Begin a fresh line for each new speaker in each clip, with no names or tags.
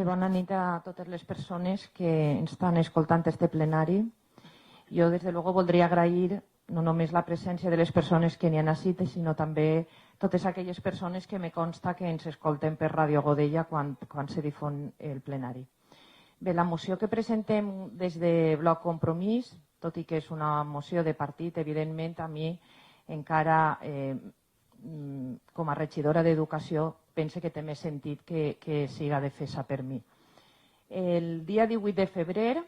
Bé, bona nit a totes les persones que ens estan escoltant este plenari. Jo, des de luego, voldria agrair no només la presència de les persones que n'hi ha assistit, sinó també totes aquelles persones que me consta que ens escolten per Ràdio Godella quan se difon el plenari. Bé, la moció que presentem des de Bloc Compromís, tot i que és una moció de partit, evidentment a mi encara, com a regidora d'Educació, pense que té més sentit que siga defesa per mi. El dia 18 de febrer,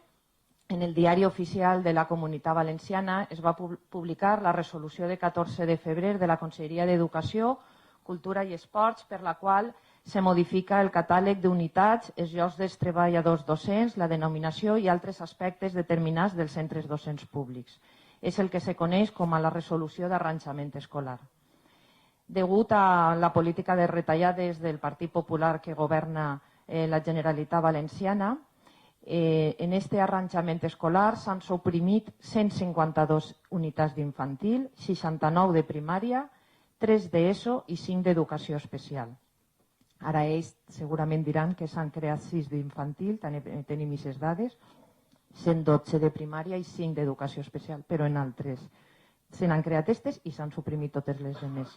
en el Diari Oficial de la Comunitat Valenciana, es va publicar la resolució de 14 de febrer de la Conselleria d'Educació, Cultura i Esports, per la qual se modifica el catàleg d'unitats, els llocs dels treballadors docents, la denominació i altres aspectes determinats dels centres docents públics. És el que se coneix com a la resolució d'arranjament escolar. Degut a la política de retallades del Partit Popular que governa la Generalitat Valenciana, en este arranjament escolar s'han suprimit 152 unitats d'infantil, 69 de primària, 3 d'ESO i 5 d'educació especial. Ara ells segurament diran que s'han creat 6 d'infantil, tenim aquestes dades, 112 de primària i 5 d'educació especial, però en altres se n'han creat aquestes i s'han suprimit totes les demés.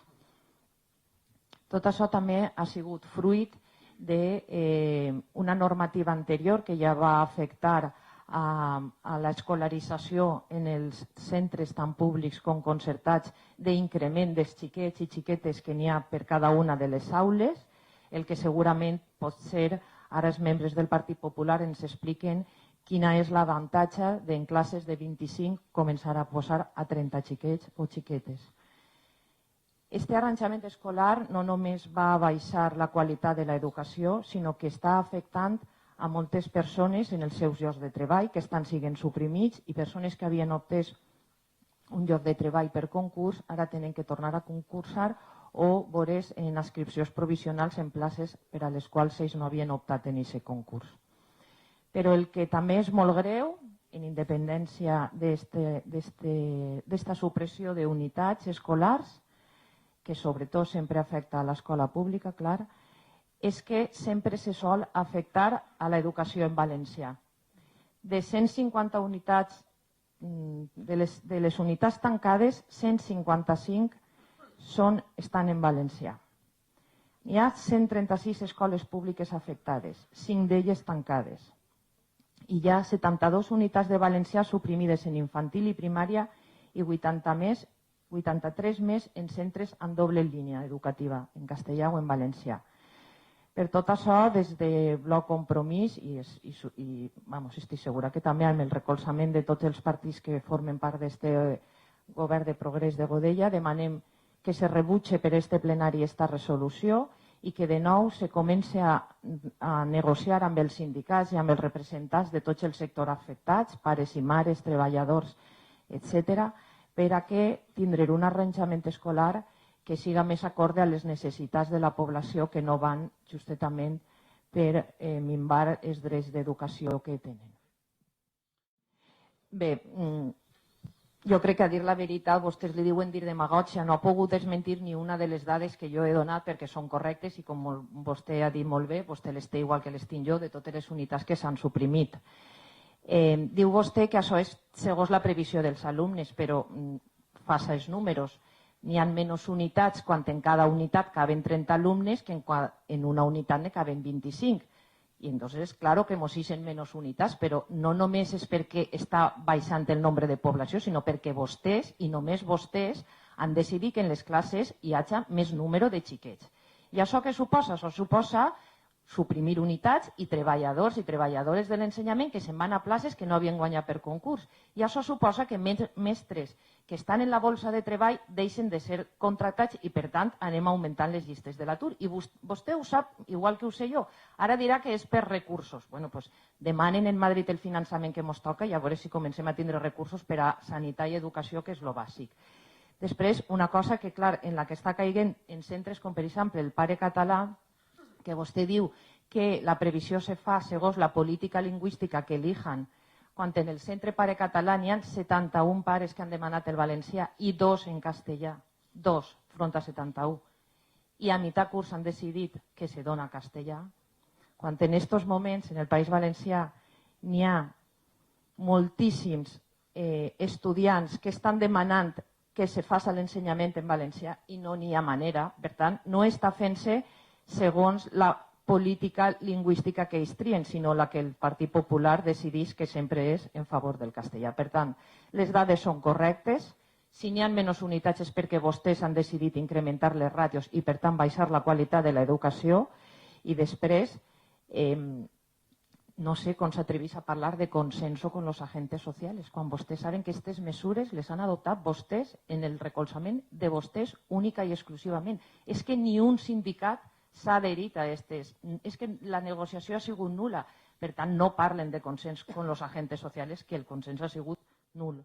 Tot això també ha sigut fruit d'una normativa anterior que ja va afectar a l'escolarització en els centres tant públics com concertats d'increment dels xiquets i xiquetes que n'hi ha per cada una de les aules, el que segurament pot ser, ara els membres del Partit Popular ens expliquen quina és l'avantatge d'en classes de 25 començar a posar a 30 xiquets o xiquetes. Este arranjament escolar no només va baixar la qualitat de l'educació, sinó que està afectant a moltes persones en els seus llocs de treball que estan sent suprimits i persones que havien obtès un lloc de treball per concurs ara tenen que tornar a concursar o veure's en inscripcions provisionals en places per a les quals ells no havien optat en aquest concurs. Però el que també és molt greu, en independència d'esta supressió d'unitats escolars, que sobretot sempre afecta a l'escola pública, clar, és que sempre se sol afectar a l'educació en valencià. De 150 unitats, de les unitats tancades, 155 estan en valencià. Hi ha 136 escoles públiques afectades, 5 d'elles tancades. I hi ha 72 unitats de valencià suprimides en infantil i primària i 83 més en centres en doble línia educativa, en castellà o en valencià. Per tot això, des de Bloc Compromís, i estic segura que també amb el recolzament de tots els partits que formen part d'aquest govern de progrés de Godella, demanem que se rebutge per este plenari esta resolució i que de nou se comenci a negociar amb els sindicats i amb els representants de tots els sectors afectats, pares i mares, treballadors, etc., per a que tindrem un arranjament escolar que siga més acorde a les necessitats de la població que no van justament per minvar els drets d'educació que tenen. Bé, jo crec que a dir la veritat, vostès li diuen dir demagògia, no ha pogut desmentir ni una de les dades que jo he donat perquè són correctes i com vostè ha dit molt bé, vostè les té igual que les tinc jo, de totes les unitats que s'han suprimit. Diu vostè que això és segons la previsió dels alumnes, però faça els números. N'hi ha menys unitats quan en cada unitat caben 30 alumnes que en una unitat ne caben 25. I entonces, claro que mos ixen menys unitats, però no només és perquè està baixant el nombre de població, sinó perquè vostès, i només vostès, han decidit que en les classes hi hagi més número de xiquets. I això què suposa? Això suposa suprimir unitats i treballadors i treballadores de l'ensenyament que se'n van a places que no havien guanyat per concurs. I això suposa que mestres que estan en la bolsa de treball deixen de ser contractats i, per tant, anem augmentant les llistes de l'atur. I vostè ho sap, igual que ho sé jo. Ara dirà que és per recursos. Bé, doncs demanen en Madrid el finançament que ens toca i a veure si comencem a tindre recursos per a sanitat i educació, que és el bàsic. Després, una cosa que, clar, en la que està caigant en centres com, per exemple, el Pare Català, que vostè diu que la previsió se fa segons la política lingüística que elijan, quan en el centre Pare Català n'hi ha 71 pares que han demanat el valencià i 2 en castellà, 2 front a 71, i a mitjà curs han decidit que se dona castellà, quan en aquests moments en el País Valencià n'hi ha moltíssims estudiants que estan demanant que se faci l'ensenyament en valencià i no n'hi ha manera. Per tant, no està fent-se segons la política lingüística que ells trien, sinó la que el Partit Popular decideix que sempre és en favor del castellà. Per tant, les dades són correctes. Si n'hi ha menys unitats és perquè vostès han decidit incrementar les ràtios i, per tant, baixar la qualitat de l'educació. I després, no sé com s'atreveix a parlar de consenso con los agentes sociales, quan vostès saben que aquestes mesures les han adoptat vostès en el recolzament de vostès única i exclusivament. És que ni un sindicat s'ha adherit a aquestes. És que la negociació ha sigut nul·la. Per tant, no parlen de consens con los agentes sociales, que el consens ha sigut nul.